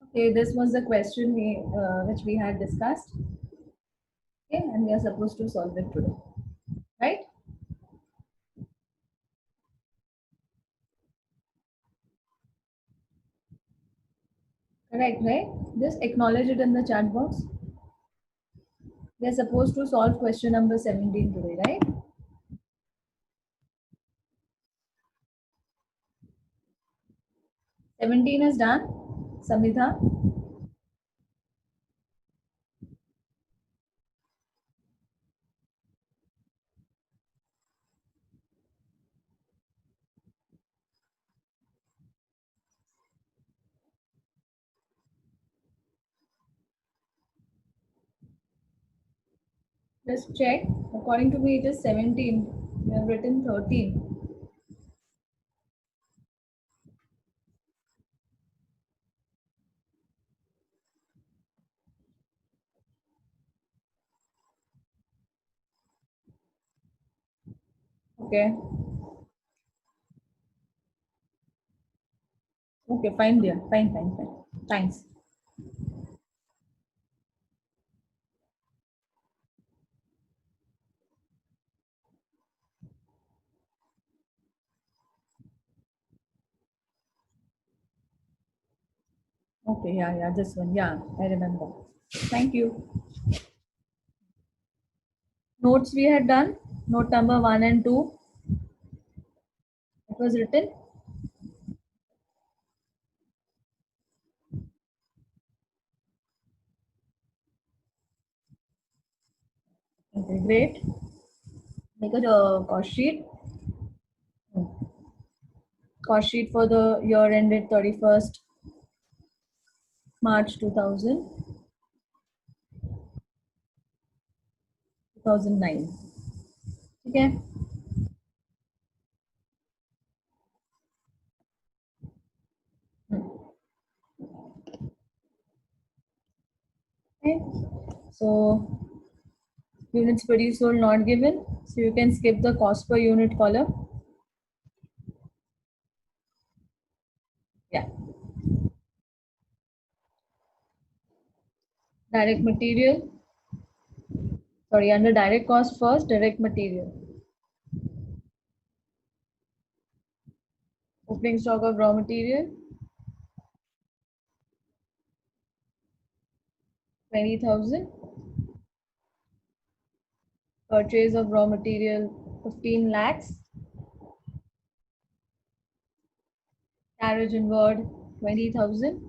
Okay, this was the question which we had discussed. Okay, and we are supposed to solve it today, right? Correct, right? Just acknowledge it in the chat box. We are supposed to solve question number 17 today, right? 17 is done. Samita. Just check. According to me, it is 17. We have written 13. Okay. Okay, fine, dear. Fine, fine, fine. Thanks. Okay, yeah, yeah, this one. Yeah, I remember. Thank you. Notes we had done. Note number 1 and 2. It was written. Okay, great. Make a cost sheet. Cost sheet for the year ended 31st March 2009. Okay. Okay. So units produced sold not given. So you can skip the cost per unit column. Yeah. Direct material. Sorry, under direct cost first, direct material. Opening stock of raw material, 20,000. Purchase of raw material, 15 lakhs. Carriage inward, 20,000.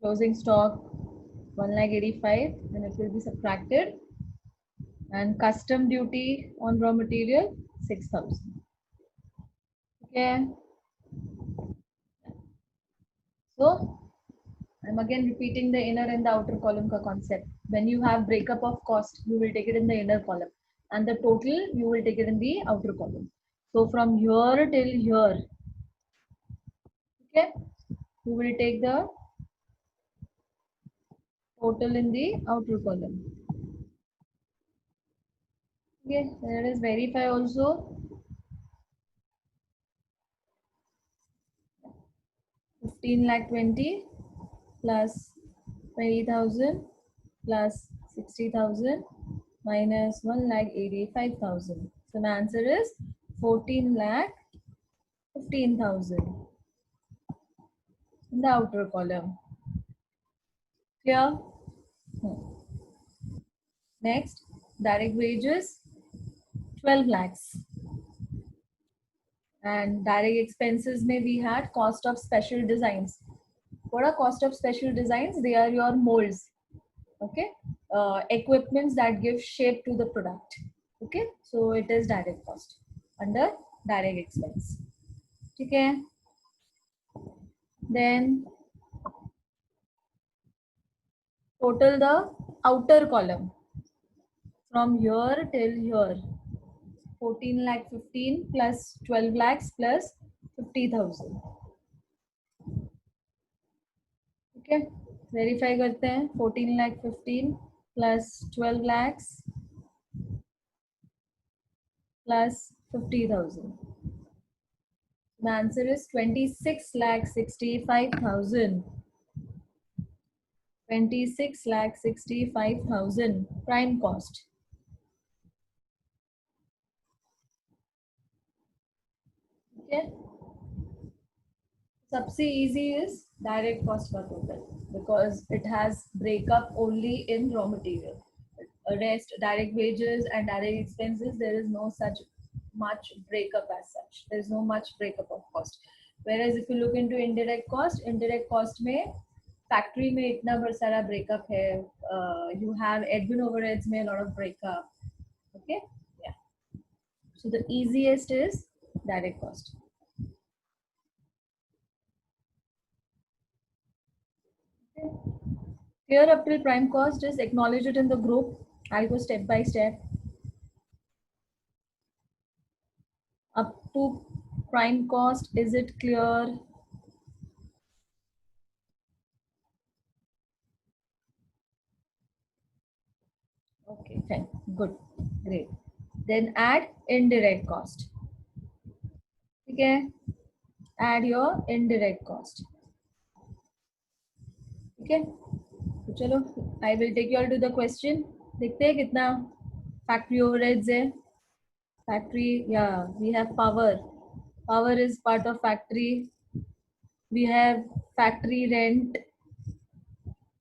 Closing stock, 1,85,000, and it will be subtracted. And custom duty on raw material, 6,000. Okay. So I'm again repeating the inner and the outer column ka concept. When you have breakup of cost, you will take it in the inner column, and the total you will take it in the outer column. So from here till here, okay, you will take the total in the outer column. Okay, there is verify also. 15 lakh 20 plus 20,000 plus 60,000 minus 1 lakh 85,000. So the answer is 14 lakh 15,000 in the outer column. Clear? Next, direct wages 12 lakhs. And direct expenses may we had cost of special designs. What are cost of special designs? They are your molds. Okay, equipments that give shape to the product. Okay, so it is direct cost under direct expense. Okay, then total the outer column from here till here, 14 lakh 15 plus 12 lakhs plus 50,000. Okay, verify करते हैं. 14 lakh 15 plus 12 lakhs plus 50,000. The answer is 26,65,000. 26,65,000 prime cost. Okay. सबसे easy is direct cost का total because it has breakup only in raw material. Rest direct wages and direct expenses, there is no such much breakup as such. There is no much breakup of cost. Whereas if you look into indirect cost में factory में इतना बड़ा सारा breakup है. You have admin overheads में a lot of breakup. Okay, yeah. So the easiest is direct cost. Okay. Here up till prime cost, just acknowledge it in the group. I'll go step by step. Up to prime cost, is it clear? Okay, fine, good, great. Then add indirect cost. Okay, add your indirect cost. Okay, तो चलो, I will take you all to the question. देखते हैं कितना factory overheads है. Factory, yeah, we have power. Power is part of factory. We have factory rent.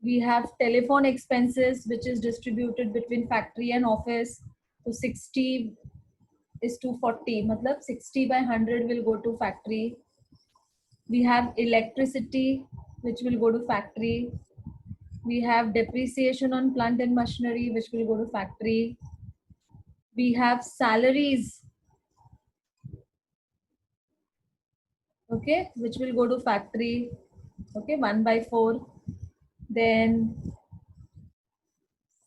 We have telephone expenses, which is distributed between factory and office. So 60 is to 40. Matlab 60 by 100 will go to factory. We have electricity, which will go to factory. We have depreciation on plant and machinery, which will go to factory. We have salaries, okay, which will go to factory. Okay, 1 by 4. Then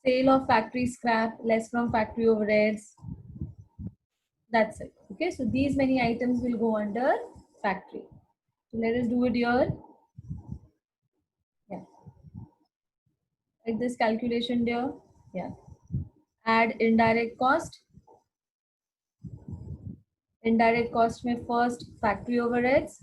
sale of factory scrap, less from factory overheads. That's it. Okay, so these many items will go under factory. So let us do it here. Yeah, like this calculation there. Yeah, add indirect cost. Indirect cost में first factory overheads.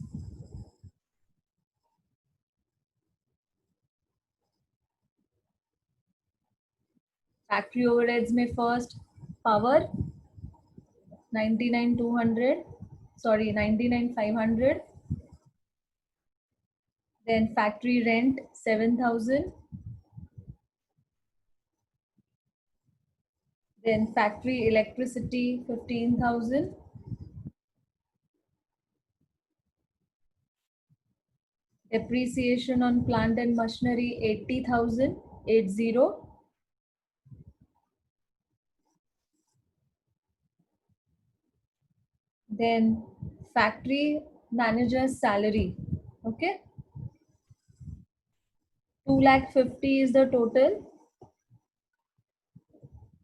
Factory overheads में first power 99,200. Sorry, 99,500. Then factory rent 7,000. Then factory electricity 15,000. Depreciation on plant and machinery 80,000. 80. Then factory manager's salary. Okay. 2,50,000 is the total.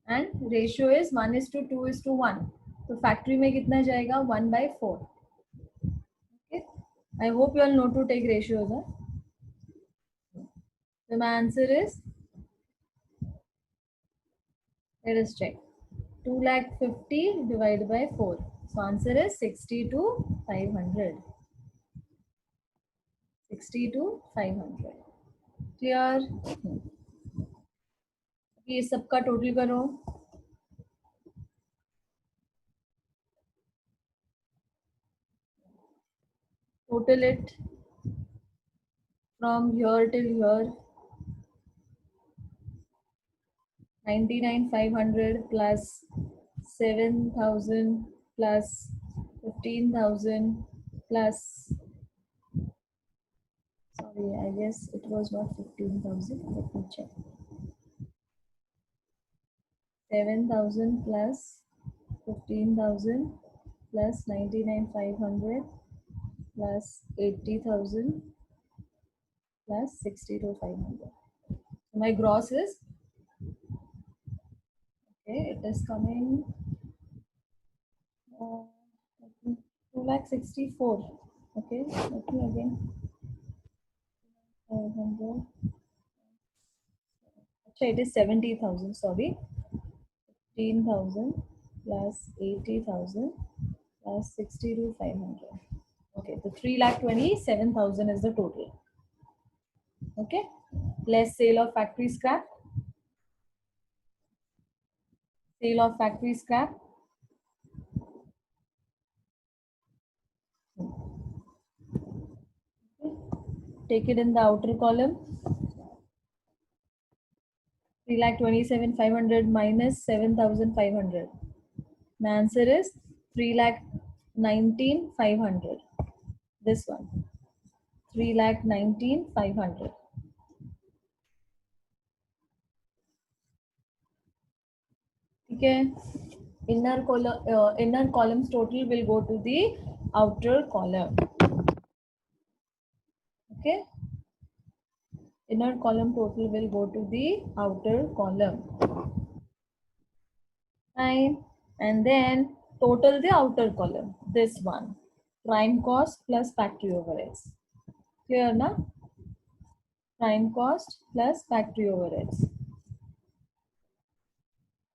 And ratio is 1 is to 2 is to 1. So factory में कितना जाएगा 1 by 4. Okay. I hope you all know to take ratios. Huh? So my answer is, let us check. 2,50,000 divided by 4. So answer is 60 to 500. 60 to 500. Clear? ये सबका total करो. Total it from here till here. 99,500 plus 7,000 plus 15,000 plus, sorry, I guess it was not 15,000. Let me check. 7,000 plus 15,000 plus 99,500 plus 80,000 plus 62,500. So my gross is, okay, it is coming 2,64,000. Okay, let me again. 500. Actually, it is 70,000. Sorry, 15,000 plus 80,000 plus 62,500. Okay, the 3,27,000 is the total. Okay, less sale of factory scrap. Sale of factory scrap. Take it in the outer column. 3,27,500 minus 7,500. My answer is 3,19,500. This one. 3,19,500. Okay. Inner columns total will go to the outer column. Okay. Inner column total will go to the outer column. Fine. And then total the outer column. This one. Prime cost plus factory overheads. Clear na? Prime cost plus factory overheads.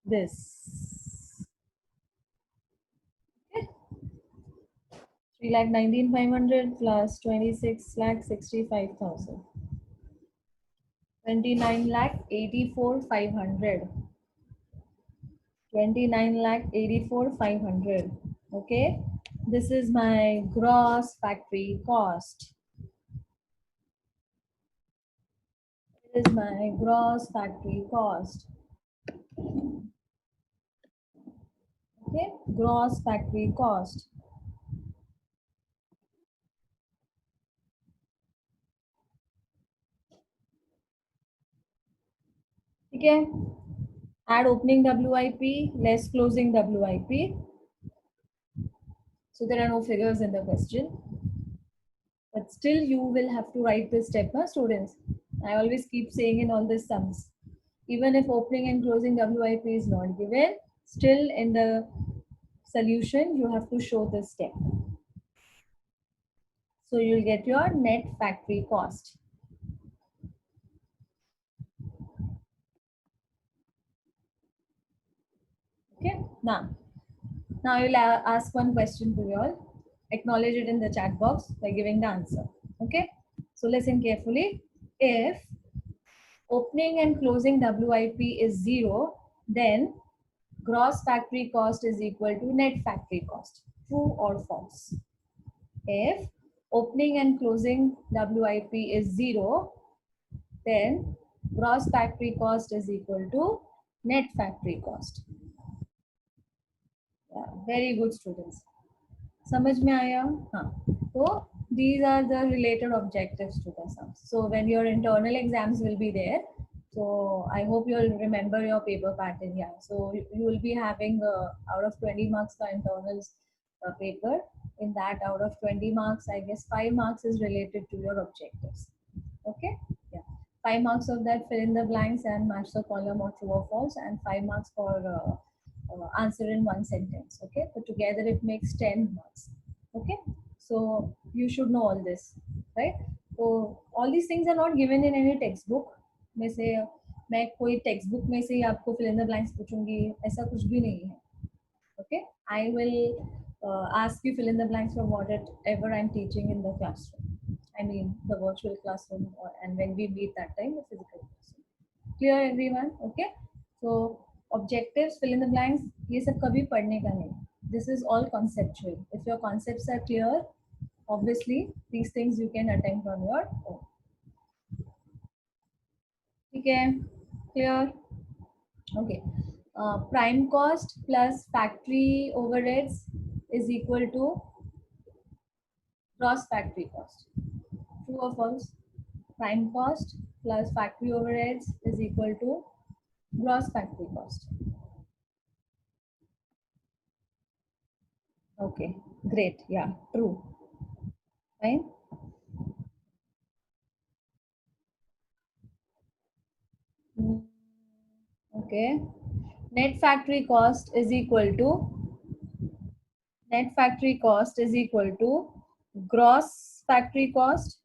This. Okay. 3,19,500 plus 26,65,000. 29,84,500. 29,84,500. Okay. This is my gross factory cost. This is my gross factory cost. Okay. Gross factory cost. Okay. Add opening WIP, less closing WIP. So there are no figures in the question. But still you will have to write this step, na, students. I always keep saying in all the sums. Even if opening and closing WIP is not given, still in the solution you have to show this step. So you'll get your net factory cost. Okay, now you'll ask one question to you all. Acknowledge it in the chat box by giving the answer. Okay, so listen carefully. If opening and closing WIP is 0, then gross factory cost is equal to net factory cost. True or false? If opening and closing WIP is 0, then gross factory cost is equal to net factory cost. Yeah, very good students. समझ में आया? हाँ. So these are the related objectives to the sums. So when your internal exams will be there, so I hope you'll remember your paper pattern. Yeah. So you will be having out of 20 marks the internals paper. In that, out of 20 marks, I guess 5 marks is related to your objectives. Okay. Yeah. 5 marks of that fill in the blanks and match the column or true or false, and 5 marks for answer in one sentence. Okay. So together it makes 10 marks. Okay. So you should know all this, right? So all these things are not given in any textbook. में से मैं कोई text book में से ही आपको fill in the blanks पूछूंगी, ऐसा कुछ भी नहीं है. Okay, I will ask you fill in the blanks for whatever I'm teaching in the classroom. I mean the virtual classroom, and when we meet that time, the physical classroom. Clear everyone? Okay. So objectives, fill in the blanks, ये सब कभी पढ़ने का नहीं. This is all conceptual. If your concepts are clear, obviously these things you can attempt on your own. Okay, clear? Okay. Prime cost plus factory overheads is equal to gross factory cost. True or false? Prime cost plus factory overheads is equal to gross factory cost. Okay, great. Yeah, true. Fine. Okay. Net factory cost is equal to gross factory cost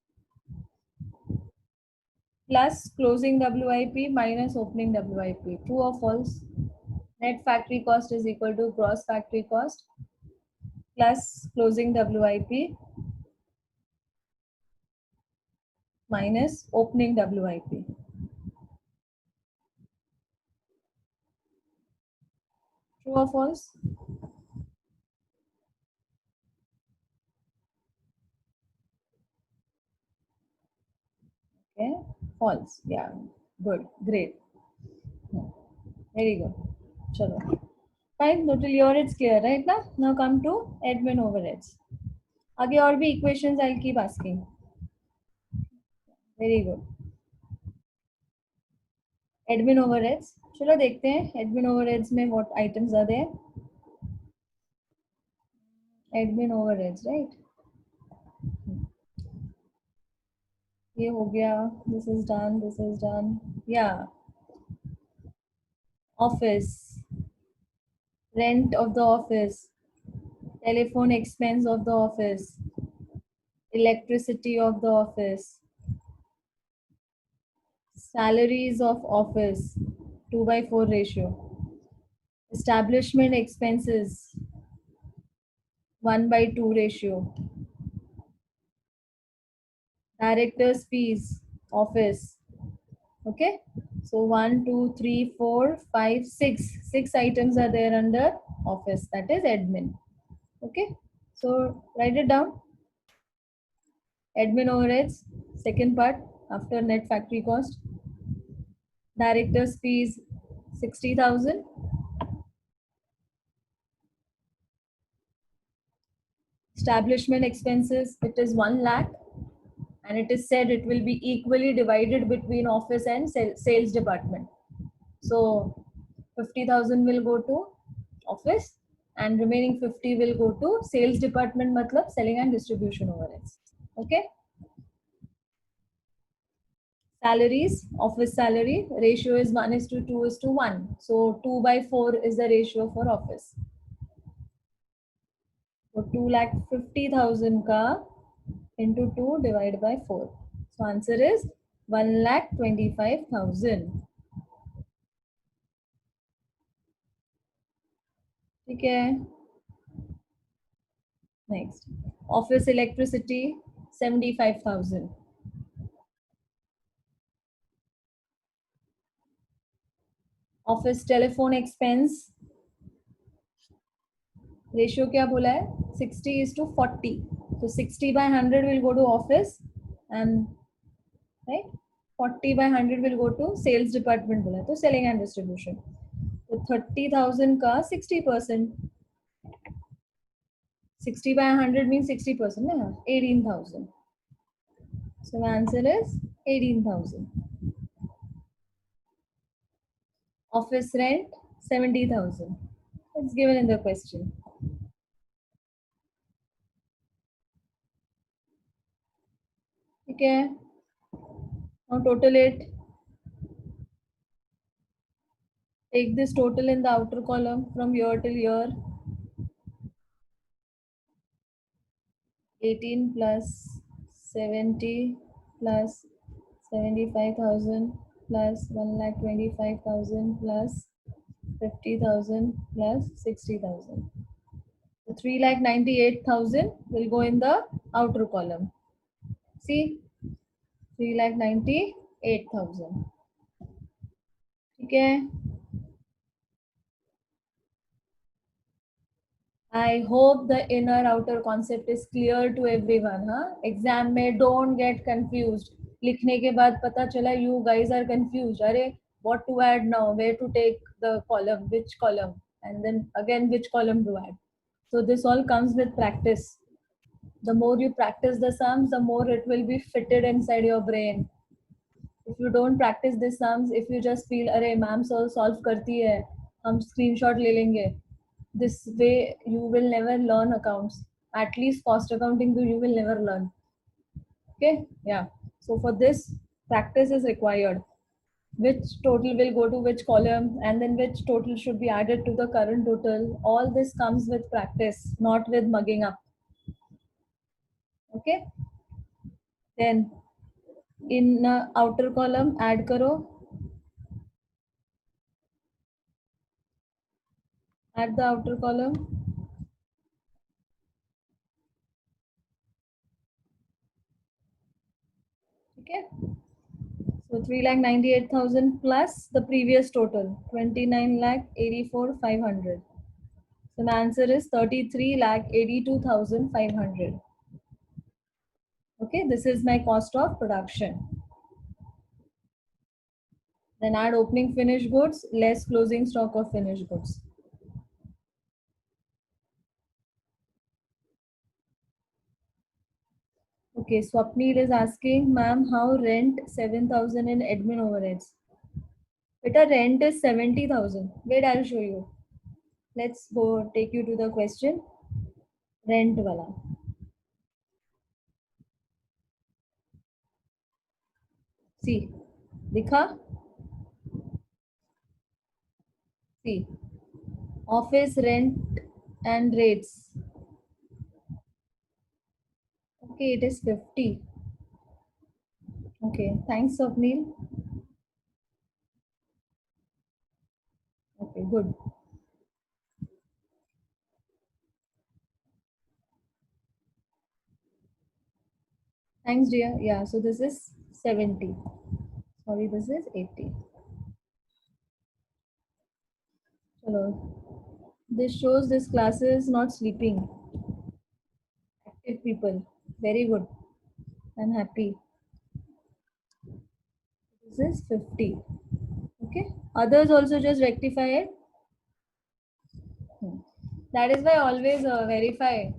plus closing WIP minus opening WIP. True or false? Net factory cost is equal to gross factory cost plus closing WIP minus opening WIP. True or false? Okay, false. Yeah, good, great. Very good. Chalo. Fine, total your it's clear, right now? Now come to admin overheads. आगे और भी equations I'll keep asking. Very good. Admin overheads. चलो देखते हैं admin overheads में what items are there. Admin overheads, right? ये हो गया. This is done. This is done. Yeah. Office. Rent of the office. Telephone expense of the office. Electricity of the office. Salaries of office. 2/4 ratio. Establishment expenses. 1/2 ratio. Directors fees. Office. Okay. So 1, 2, 3, 4, 5, 6. 6 items are there under office. That is admin. Okay. So write it down. Admin overheads. Second part after net factory cost. Directors fees 60,000. Establishment expenses, it is 1 lakh, and it is said it will be equally divided between office and sales department. So 50,000 will go to office and remaining 50 will go to sales department, matlab selling and distribution overheads. Okay. Salaries, office salary ratio is 1:2:1. So 2/4 is the ratio for office. So 2,50,000 ka into 2 divided by 4. So answer is 1,25,000. ठीक है. Next, office electricity 75,000. Office telephone expense ratio क्या बोला है? 60:40. So 60/100 will go to office and right 40/100 will go to sales department बोला है, तो selling and distribution. तो 30,000 का 60%. 60/100 means 60%, na? 18,000. So the answer is 18,000. Office rent 70,000. It's given in the question. Okay. Now total it. Take this total in the outer column from year till year. 18 plus 70 plus 75,000 plus 1,25,000 plus 50,000 plus 60,000. So 3,98,000 will go in the outer column. See, 3,98,000. Okay. I hope the inner outer concept is clear to everyone. Huh? Exam में don't get confused. लिखने के बाद पता चला you guys are confused. अरे what to add now? Where to take the column? Which column? And then again which column to add? So this all comes with practice. The more you practice the sums, the more it will be fitted inside your brain. If you don't practice these sums, if you just feel अरे ma'am solve करती है, हम screenshot ले लेंगे, this way you will never learn accounts. At least cost accounting you will never learn. Okay. Yeah. So for this, practice is required. Which total will go to which column, and then which total should be added to the current total. All this comes with practice, not with mugging up. Okay. Then in outer column add karo. Add the outer column. Okay. So 3,98,000 plus the previous total 29,84,500. So the answer is 33,82,500. Okay, this is my cost of production. Then add opening finished goods less closing stock of finished goods. Okay, Swapnil is asking, ma'am, how rent 7,000 in admin overheads? Beta, rent is 70,000. Wait, I'll show you. Let's go take you to the question. Rent wala. See, dikha? See, office rent and rates. Okay, it is 50. Okay, thanks, Swapnil. Okay, good. Thanks, dear. Yeah, so this is 70. Sorry, this is 80. Hello. This shows this class is not sleeping. Active people. Very good. I'm happy. This is 50. Okay. Others also just rectify it. Hmm. That is why always verify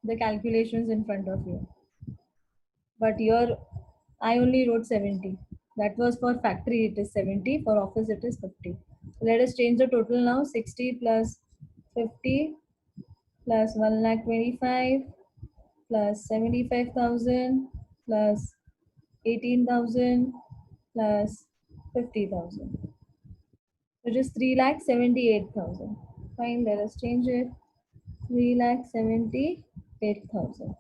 the calculations in front of you. But here I only wrote 70. That was for factory, it is 70. For office, it is 50. So let us change the total now. 60 plus 50 plus 1,25,000 plus 75,000 plus 18,000 plus 50,000. So just 3,78,000. Fine, let us change it. 3,78,000.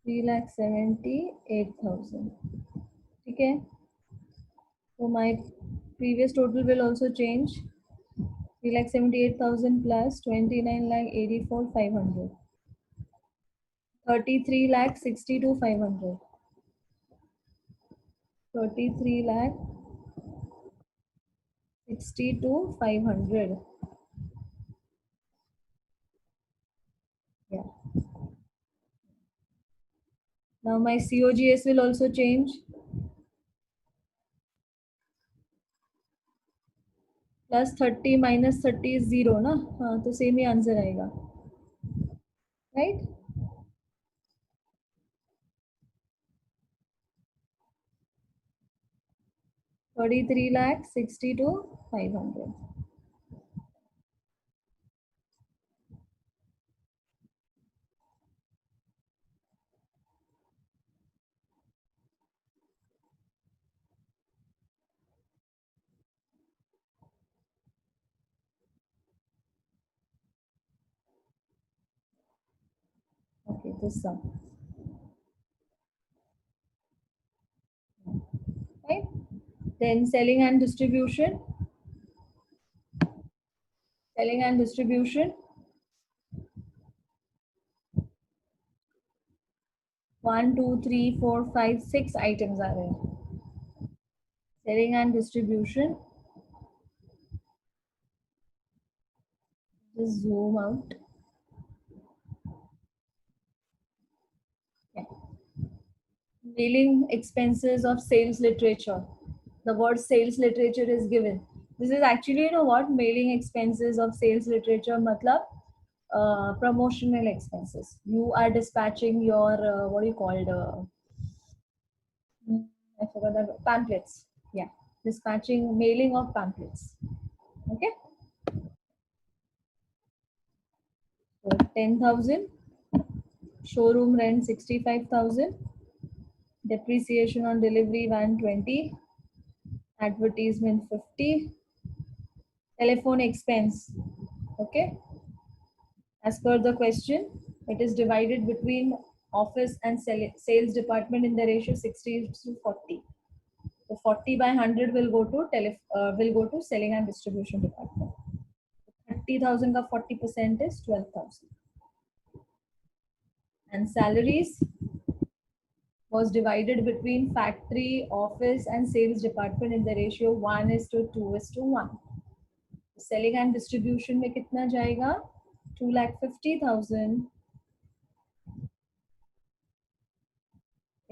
3,78,000. Okay. So my previous total will also change. 3,78,000 plus 29,84,500. 33,62,500. 33,62,500. Yeah. Now my COGS will also change. Plus 30 minus 30 is 0 ना. हाँ तो same ही answer आएगा. Right? 33,62,500. Okay, this sum. Right? Then selling and distribution. Selling and distribution. 1, 2, 3, 4, 5, 6 items are there. Selling and distribution. Just zoom out. Yeah. Mailing expenses of sales literature. The word sales literature is given. This is actually, you know what, mailing expenses of sales literature matlab promotional expenses. You are dispatching your what do you call it? I forgot that, pamphlets. Yeah, dispatching, mailing of pamphlets. Okay, so 10,000. Showroom rent 65,000. Depreciation on delivery 120. Advertisement 50. Telephone expense. Okay, as per the question, it is divided between office and sales department in the ratio 60 to 40. So 40 by 100 will go to will go to selling and distribution department. 30,000 ka 40% is 12,000. And salaries, was divided between factory, office, and sales department in the ratio 1:2:1. Selling and distribution में कितना जाएगा? 2,50,000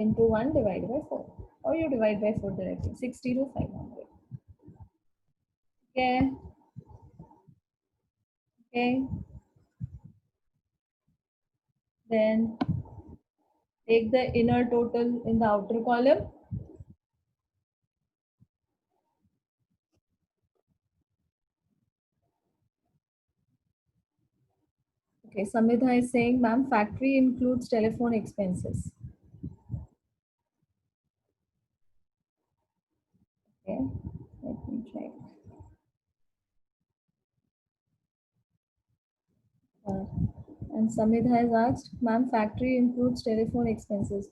into 1 divided by 4. Or you divide by 4 directly. 60 to 500. Okay. Okay. Then take the inner total in the outer column. Okay, Samidha is saying, ma'am, factory includes telephone expenses. Okay, let me check. And Samidha has asked, ma'am, factory includes telephone expenses.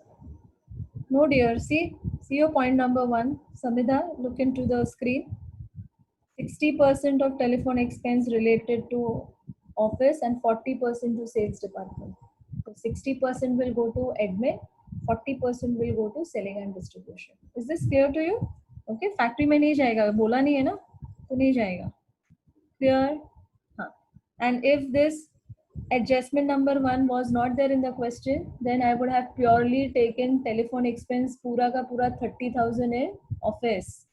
No, dear. See your point number 1. Samidha, look into the screen. 60% of telephone expense related to office and 40% to sales department. So 60% will go to admin, 40% will go to selling and distribution. Is this clear to you? Okay, factory में नहीं जाएगा, बोला नहीं है ना, तो नहीं जाएगा. Clear? हाँ. And if this adjustment number 1 was not there in the question, then I would have purely taken telephone expense पूरा का पूरा 30,000 in office.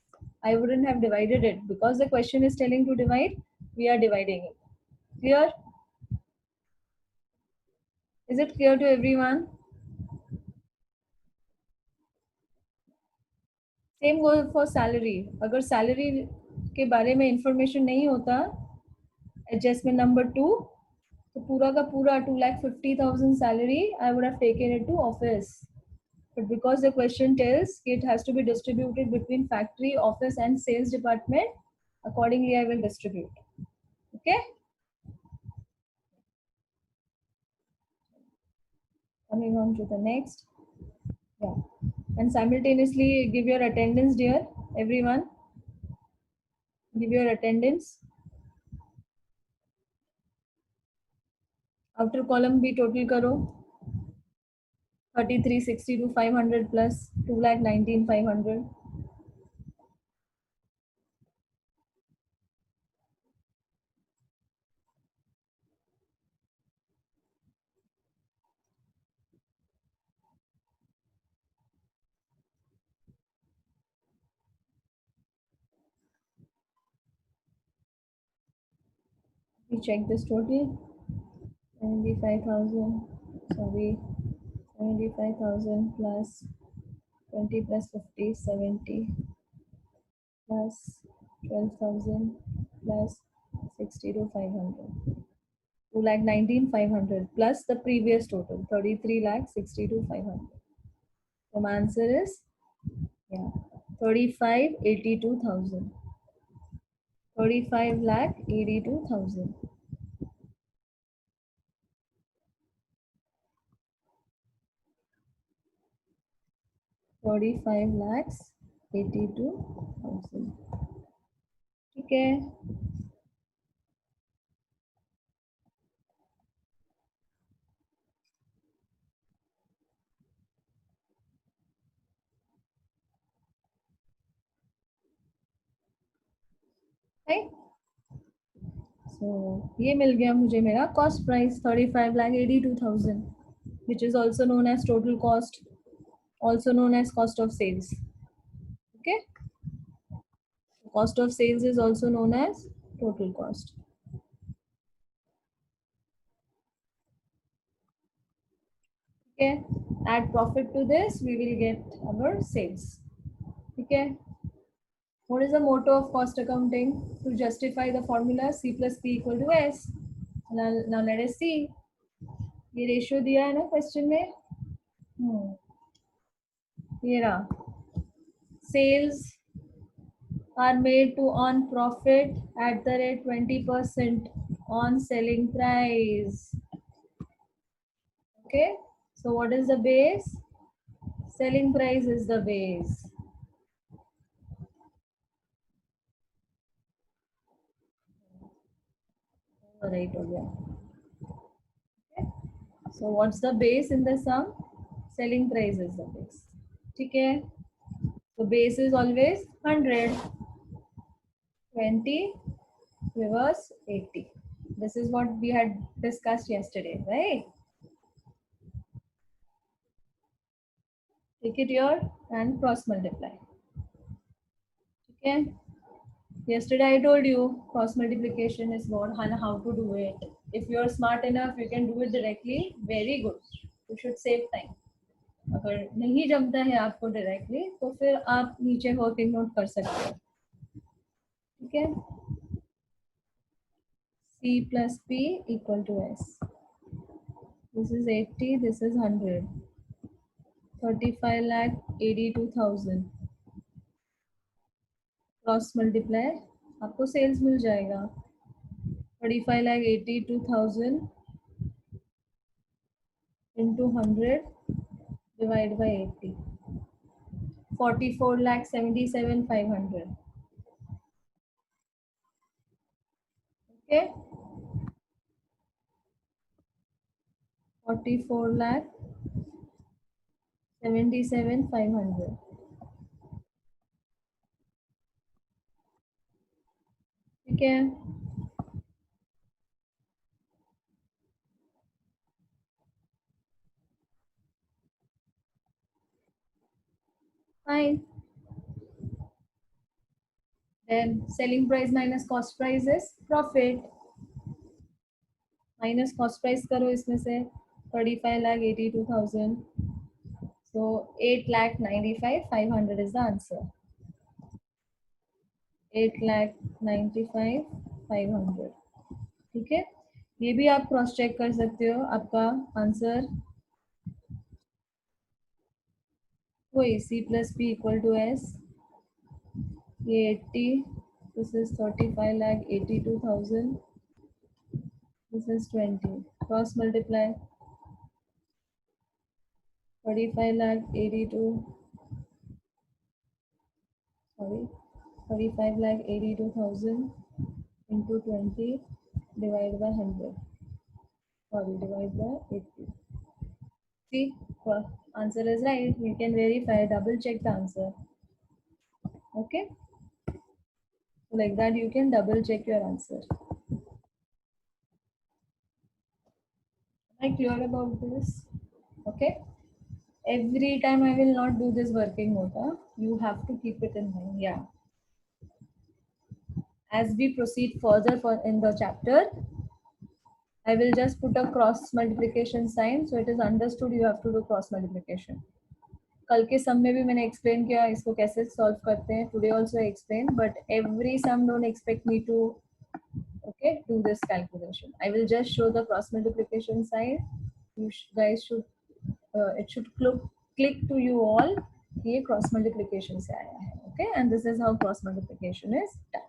I wouldn't have divided it because the question is telling to divide. We are dividing it. Clear? Is it clear to everyone? Same goes for salary. अगर salary के बारे में information नहीं होता, adjustment number 2, तो पूरा का पूरा 2,50,000 salary I would have taken it to office. But because the question tells it has to be distributed between factory, office, and sales department, accordingly I will distribute. Okay. Coming on to the next. Yeah. And simultaneously give your attendance, dear everyone. Give your attendance. Outer column भी total करो. 3362 500 plus 2,19,500. We check this total. 75,000. Sorry. 75,000 plus 20 plus 50, 70 plus 12,000 plus 60 to 500. 2,19,500 plus the previous total 33 lakh 60 to 500. So my answer is 35,82,000. 35 lakh 82,000. 35 lakhs 82,000. ठीक है. Right? So ये मिल गया मुझे मेरा cost price 35,82,000, which is also known as total cost, also known as cost of sales. Okay. Cost of sales is also known as total cost. Okay. Add profit to this, we will get our sales. Okay. What is the motto of cost accounting? To justify the formula C plus P equal to S. Now let us see. ये ratio दिया है ना question में. ये रहा. Sales are made to earn profit at the rate 20% on selling price. Okay. So what is the base? Selling price is the base. Right हो गया. Okay. So what's the base in the sum? Selling price is the base. ठीक है, so base is always 100, 20 reverse 80. This is what we had discussed yesterday, right? Take it here and cross multiply. Okay, yesterday I told you cross multiplication is what and how to do it. If you are smart enough, you can do it directly. Very good. You should save time. अगर नहीं जमता है आपको directly तो फिर आप नीचे working note कर सकते हो. ठीक है, C plus P equal to S. This is 80, this is 100. 35 lakh 82,000. Cross multiply आपको सेल्स मिल जाएगा. 35 lakh 82,000 into 100 divide by 80. 44 lakh 77,500. Okay, 44 lakh 77,500. ठीक है, fine. Then selling price minus cost price is profit. Minus cost price करो इसमें से 35 lakh 82,000. So 8 lakh 95,500 is the answer. 8 lakh 95,500. ठीक है, ये भी आप क्रॉस चेक कर सकते हो. आपका आंसर वही C plus P equal to S. ये 80, this is 35 lakh 82,000, this is 20. Cross multiply 35 lakh 82, sorry, 35 lakh 82,000 into 20 divided by 100. Sorry, divide by 80. See, answer is right. We can verify, double check the answer. Okay, so like that you can double check your answer. Am I clear about this? Okay, every time I will not do this working note. You have to keep it in mind. Yeah, as we proceed further in the chapter, I will just put a cross multiplication sign, so it is understood you have to do cross multiplication. कल के सम में भी मैंने explain किया इसको कैसे solve करते हैं. Today also explain, but every sum don't expect me to okay do this calculation. I will just show the cross multiplication sign. You guys should it should click to you all ये cross multiplication से आया है. Okay, and this is how cross multiplication is done.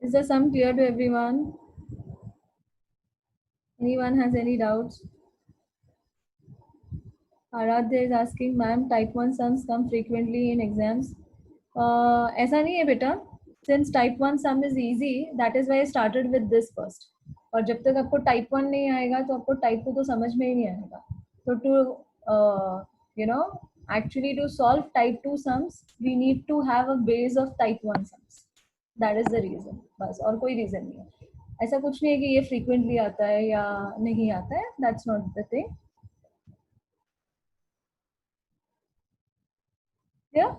Is the sum clear to everyone? Anyone has any doubts? Aradhya is asking, ma'am, type 1 sums come frequently in exams. ऐसा नहीं है बेटा. Since type 1 sum is easy, that is why I started with this first. और जब तक आपको type 1 नहीं आएगा तो आपको type 2 तो समझ में ही नहीं आएगा. So to you know actually to solve type 2 sums, we need to have a base of type 1 sums. That is the reason. बस और कोई reason नहीं है. ऐसा कुछ नहीं है कि ये frequently आता है या नहीं आता है. That's not the thing. Yeah.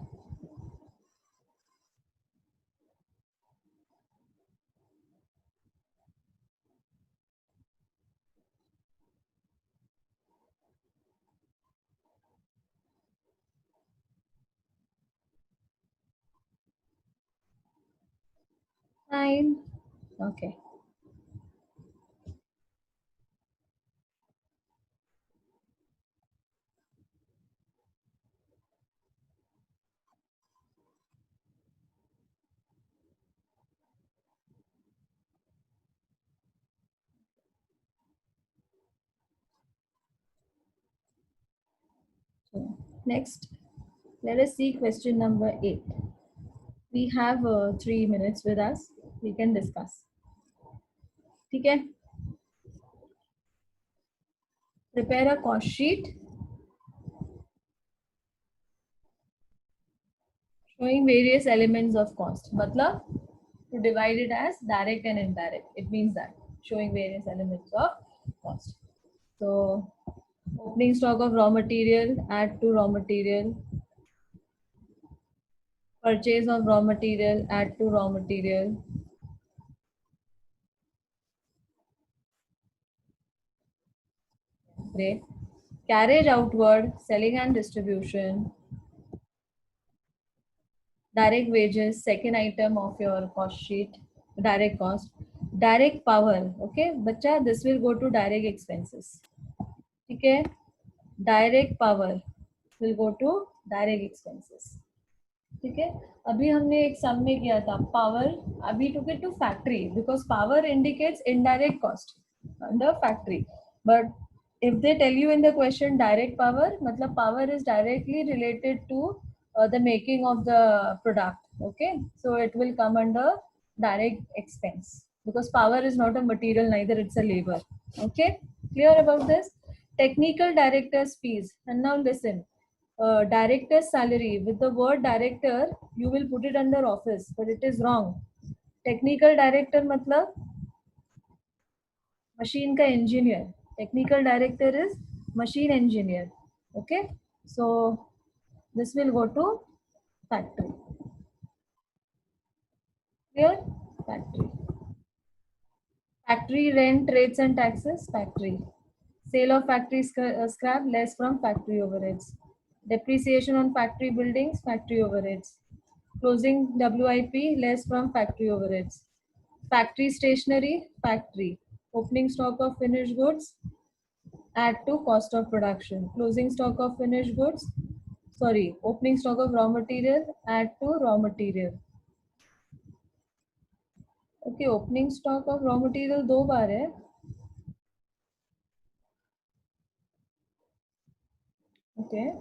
Fine. Okay. So next, let us see question number 8. We have 3 minutes with us. We can discuss. ठीक है. prepare a cost sheet showing various elements of cost. मतलब to divide it as direct and indirect. It means that showing various elements of cost. So opening stock of raw material, add to raw material. Purchase of raw material, add to raw material. Great. Carriage outward, selling and distribution. Direct wages, second item of your cost sheet, direct cost. Direct power, okay, बच्चा, this will go to direct expenses. ठीक है, direct power will go to direct expenses. ठीक है, अभी हमने एक सम में किया था पावर. अभी took it to factory because power indicates indirect cost under factory. But if they tell you in the question direct power, मतलब power is directly related to the making of the product. Okay, so it will come under direct expense because power is not a material, neither it's a labor. Okay, clear about this? Technical director's fees. And now listen, director's salary, with the word director you will put it under office, but it is wrong. Technical director मतलब machine का engineer. Technical director is machine engineer. Okay, so this will go to factory. Clear? Factory. Factory rent, rates and taxes. Factory. Sale of factory scrap, less from factory overheads. Depreciation on factory buildings, factory overheads. Closing WIP, less from factory overheads. Factory stationery, factory. Opening stock of finished goods, add to cost of production. Closing stock of finished goods, sorry, opening stock of raw material, add to raw material. Okay, opening stock of raw material दो बार है. Okay,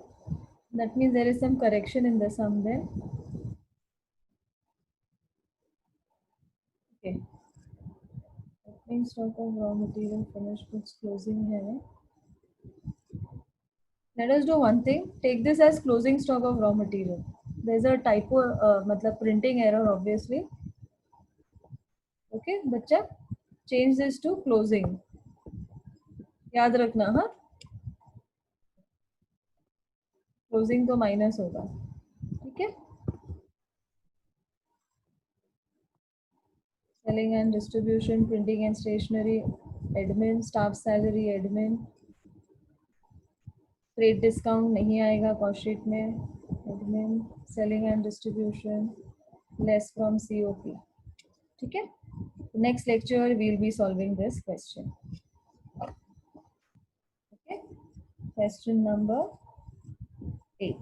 that means there is some correction in the sum there. Okay, opening stock of raw material, finished goods, closing है. Let us do one thing. Take this as closing stock of raw material. There's a typo, matlab printing error obviously. Okay, बच्चा, change this to closing. याद रखना, हाँ. Closing तो minus होगा. ठीक है. Selling and distribution, printing and stationery, admin, staff salary, admin. Freight discount नहीं आएगा cost sheet में. Admin, selling and distribution, less from COP. ठीक है. Next lecture we'll be solving this question. Okay. Question number 8.